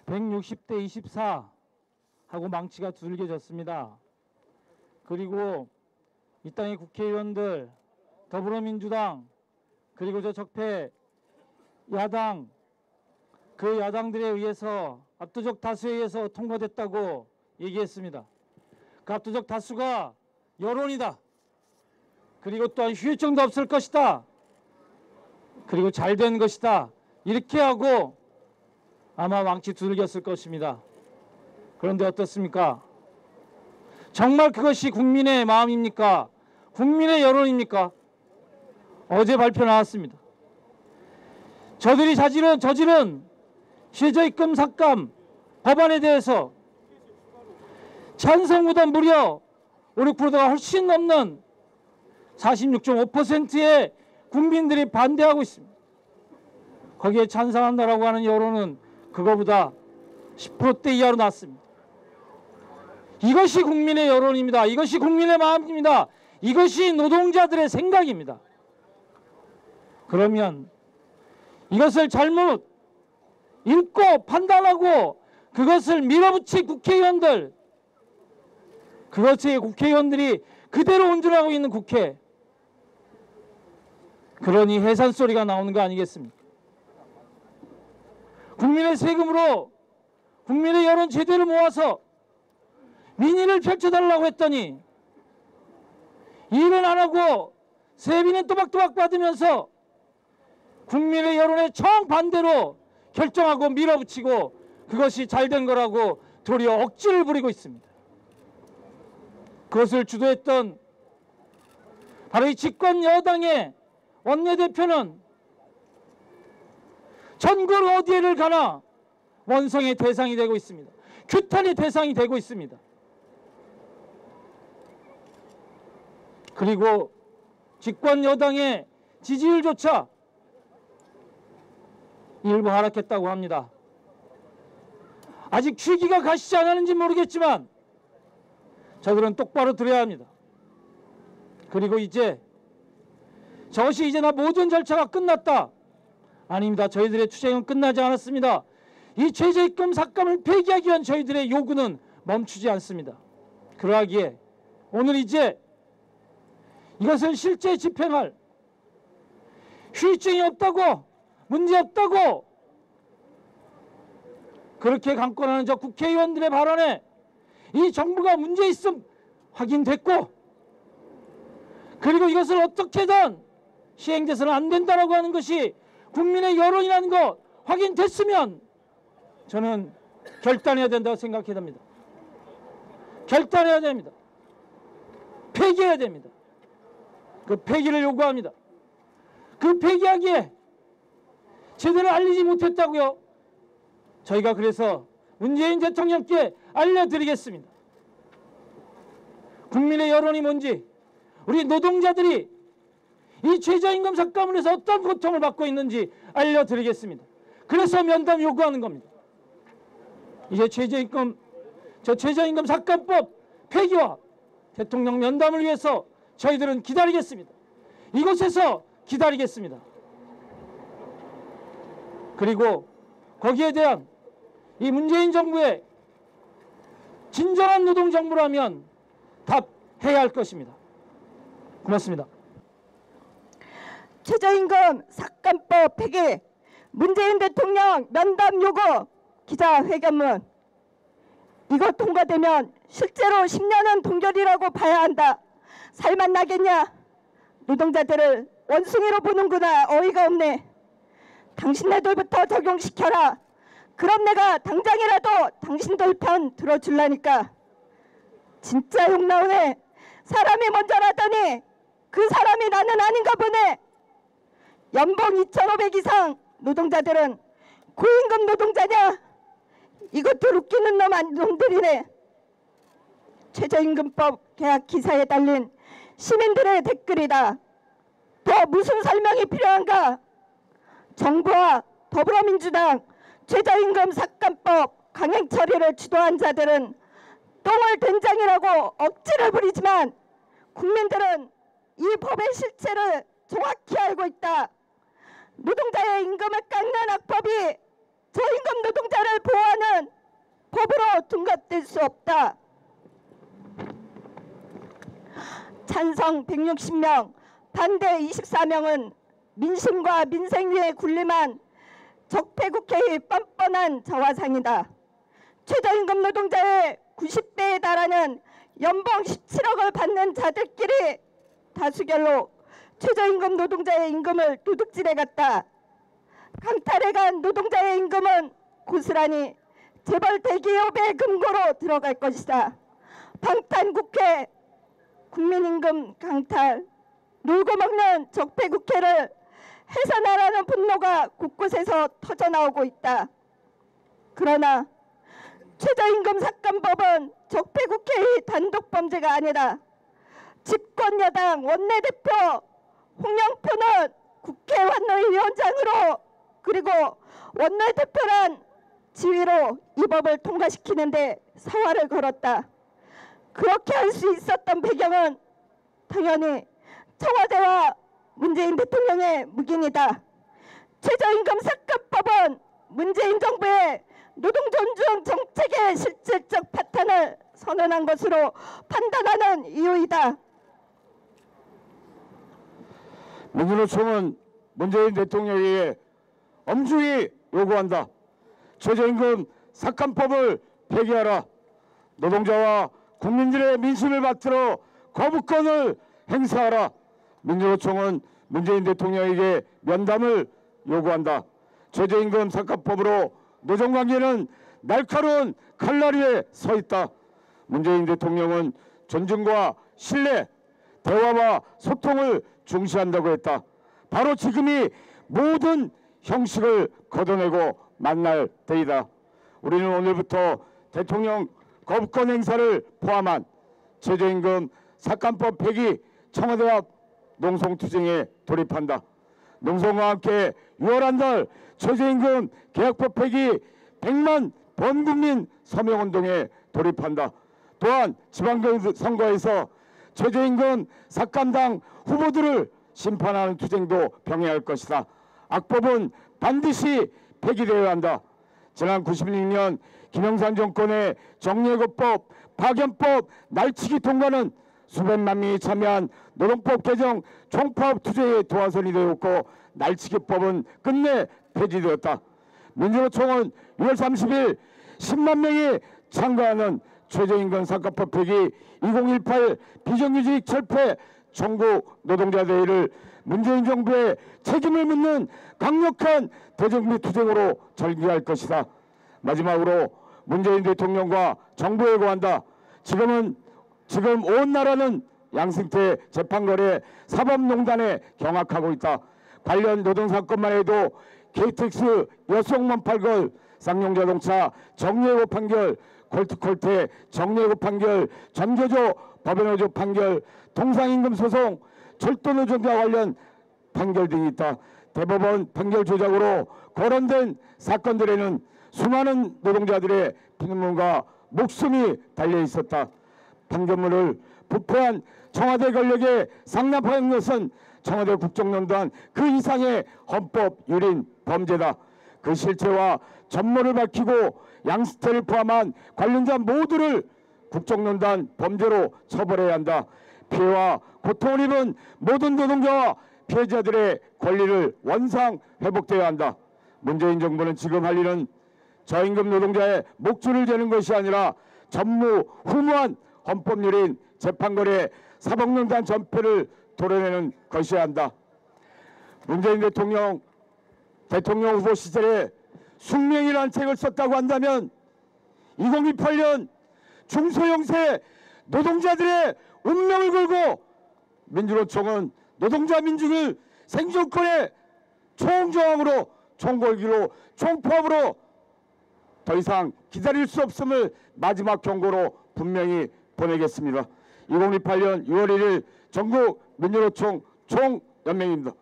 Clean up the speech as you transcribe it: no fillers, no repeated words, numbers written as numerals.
160대 24 하고 망치가 두들겨졌습니다. 그리고 이 땅의 국회의원들, 더불어민주당, 그리고 저 적폐 야당, 그 야당들에 의해서 압도적 다수에 의해서 통과됐다고 얘기했습니다. 그 압도적 다수가 여론이다. 그리고 또한 후유증도 없을 것이다. 그리고 잘된 것이다. 이렇게 하고 아마 망치 두들겼을 것입니다. 그런데 어떻습니까? 정말 그것이 국민의 마음입니까? 국민의 여론입니까? 어제 발표 나왔습니다. 저들이 저지른 최저임금 삭감 법안에 대해서 찬성보다 무려 5, 6%가 훨씬 넘는 46.5%의 국민들이 반대하고 있습니다. 거기에 찬성한다라고 하는 여론은 그거보다 10%대 이하로 났습니다. 이것이 국민의 여론입니다. 이것이 국민의 마음입니다. 이것이 노동자들의 생각입니다. 그러면 이것을 잘못 읽고 판단하고 그것을 밀어붙인 국회의원들, 그것의 국회의원들이 그대로 온전하고 있는 국회, 그러니 해산 소리가 나오는 거 아니겠습니까? 국민의 세금으로 국민의 여론 제대로 모아서 민의를 펼쳐달라고 했더니 일은 안 하고 세비는 또박또박 받으면서 국민의 여론에 정반대로 결정하고 밀어붙이고 그것이 잘된 거라고 도리어 억지를 부리고 있습니다. 그것을 주도했던 바로 이 집권 여당의 원내대표는 전국 어디에를 가나 원성의 대상이 되고 있습니다. 규탄의 대상이 되고 있습니다. 그리고 집권 여당의 지지율조차 일부 하락했다고 합니다. 아직 취기가 가시지 않았는지 모르겠지만 저들은 똑바로 들어야 합니다. 그리고 이제 저것이 이제 모든 절차가 끝났다. 아닙니다. 저희들의 투쟁은 끝나지 않았습니다. 이 최저임금 삭감을 폐기하기 위한 저희들의 요구는 멈추지 않습니다. 그러하기에 오늘 이제 이것을 실제 집행할 후유증이 없다고, 문제 없다고 그렇게 강권하는 저 국회의원들의 발언에 이 정부가 문제 있음 확인됐고, 그리고 이것을 어떻게든 시행돼서는 안 된다라고 하는 것이 국민의 여론이라는 거 확인됐으면 저는 결단해야 된다고 생각해야 됩니다. 결단해야 됩니다. 폐기해야 됩니다. 그 폐기를 요구합니다. 그 폐기하기에 제대로 알리지 못했다고요. 저희가 그래서 문재인 대통령께 알려드리겠습니다. 국민의 여론이 뭔지, 우리 노동자들이 이 최저임금 삭감을 해서 어떤 고통을 받고 있는지 알려드리겠습니다. 그래서 면담 요구하는 겁니다. 이제 최저임금 삭감법 폐기와 대통령 면담을 위해서 저희들은 기다리겠습니다. 이곳에서 기다리겠습니다. 그리고 거기에 대한 이 문재인 정부의 진정한 노동정부라면 답해야 할 것입니다. 고맙습니다. 최저임금 삭감법 폐기, 문재인 대통령 면담 요구, 기자회견문. 이거 통과되면 실제로 10년은 동결이라고 봐야 한다. 살만 나겠냐? 노동자들을 원숭이로 보는구나. 어이가 없네. 당신네들부터 적용시켜라. 그럼 내가 당장이라도 당신들 편 들어줄라니까. 진짜 욕 나오네. 사람이 먼저라더니 그 사람이 나는 아닌가 보네. 연봉 2,500 이상 노동자들은 고임금 노동자냐? 이것들 웃기는 놈들이네. 최저임금법 계약 기사에 달린 시민들의 댓글이다. 더 무슨 설명이 필요한가? 정부와 더불어민주당 최저임금 삭감법 강행 처리를 주도한 자들은 똥을 된장이라고 억지를 부리지만 국민들은 이 법의 실체를 정확히 알고 있다. 노동자의 임금을 깎는 악법이 저임금 노동자를 보호하는 둔갑될 수 없다. 찬성 160명, 반대 24명은 민심과 민생 위에 군림한 적폐국회의 뻔뻔한 자화상이다. 최저임금 노동자의 90배에 달하는 연봉 17억을 받는 자들끼리 다수결로 최저임금 노동자의 임금을 도둑질해 갔다. 강탈해 간 노동자의 임금은 고스란히 재벌 대기업의 금고로 들어갈 것이다. 방탄국회, 국민임금 강탈, 놀고 먹는 적폐국회를 해산하라는 분노가 곳곳에서 터져나오고 있다. 그러나 최저임금 삭감법은 적폐국회의 단독범죄가 아니다. 집권여당 원내대표 홍영표는 국회 원내위원장으로 그리고 원내대표란 지위로 이 법을 통과시키는데 사활을 걸었다. 그렇게 할 수 있었던 배경은 당연히 청와대와 문재인 대통령의 묵인이다. 최저임금 삭감법은 문재인 정부의 노동존중 정책의 실질적 파탄을 선언한 것으로 판단하는 이유이다. 민주노총은 문재인 대통령에게 엄중히 요구한다. 최저임금 삭감법을 폐기하라. 노동자와 국민들의 민심을 받들어 거부권을 행사하라. 민주노총은 문재인 대통령에게 면담을 요구한다. 최저임금 삭감법으로 노동관계는 날카로운 칼날 위에 서 있다. 문재인 대통령은 존중과 신뢰, 대화와 소통을 중시한다고 했다. 바로 지금이 모든 형식을 걷어내고 만날 때이다. 우리는 오늘부터 대통령 거부권 행사를 포함한 최저임금 삭감법 폐기 청와대 앞 농성투쟁에 돌입한다. 농성과 함께 6월 한 달 최저임금 계약법 폐기 100만 범국민 서명운동에 돌입한다. 또한 지방선거에서 최저임금 삭감당 후보들을 심판하는 투쟁도 병행할 것이다. 악법은 반드시 폐기되어야 한다. 지난 96년 김영삼 정권의 정리해고법, 파견법, 날치기 통과는 수백만 명이 참여한 노동법 개정 총파업 투쟁의 도화선이 되었고 날치기법은 끝내 폐지되었다. 민주노총은 6월 30일 10만 명이 참가하는 최저임금 삭감법 폐기 2018 비정규직 철폐 전국 노동자 대회를 문재인 정부의 책임을 묻는 강력한 대정부 투쟁으로 전개할 것이다. 마지막으로 문재인 대통령과 정부에 요구한다. 지금 온 나라는 양승태 재판거래 사법농단에 경악하고 있다. 관련 노동사건만 해도 KTX 여성만 팔걸, 쌍용자동차 정리해고 판결, 콜트콜테 정리해고 판결, 전교조 법원노조 판결, 통상임금 소송, 철도노조자 관련 판결 등이 있다. 대법원 판결 조작으로 거론된 사건들에는 수많은 노동자들의 피눈물과 목숨이 달려 있었다. 판결문을 부패한 청와대 권력에 상납한 것은 청와대 국정농단 그 이상의 헌법 유린 범죄다. 그 실체와 전모를 밝히고 양승태를 포함한 관련자 모두를 국정농단 범죄로 처벌해야 한다. 피해와 고통을 입은 모든 노동자와 피해자들의 권리를 원상 회복되어야 한다. 문재인 정부는 지금 할 일은 저임금 노동자의 목줄을 재는 것이 아니라 전무후무한 헌법유린 재판거래 사법농단 전폐를 도려내는 것이어야 한다. 문재인 대통령 후보 시절에 숙명이라는 책을 썼다고 한다면 2028년 중소형세 노동자들의 운명을 걸고 민주노총은 노동자 민중을 생존권의 총저항으로 총궐기로 총파업으로 더 이상 기다릴 수 없음을 마지막 경고로 분명히 보내겠습니다. 2028년 6월 1일 전국 민주노총 총연맹입니다.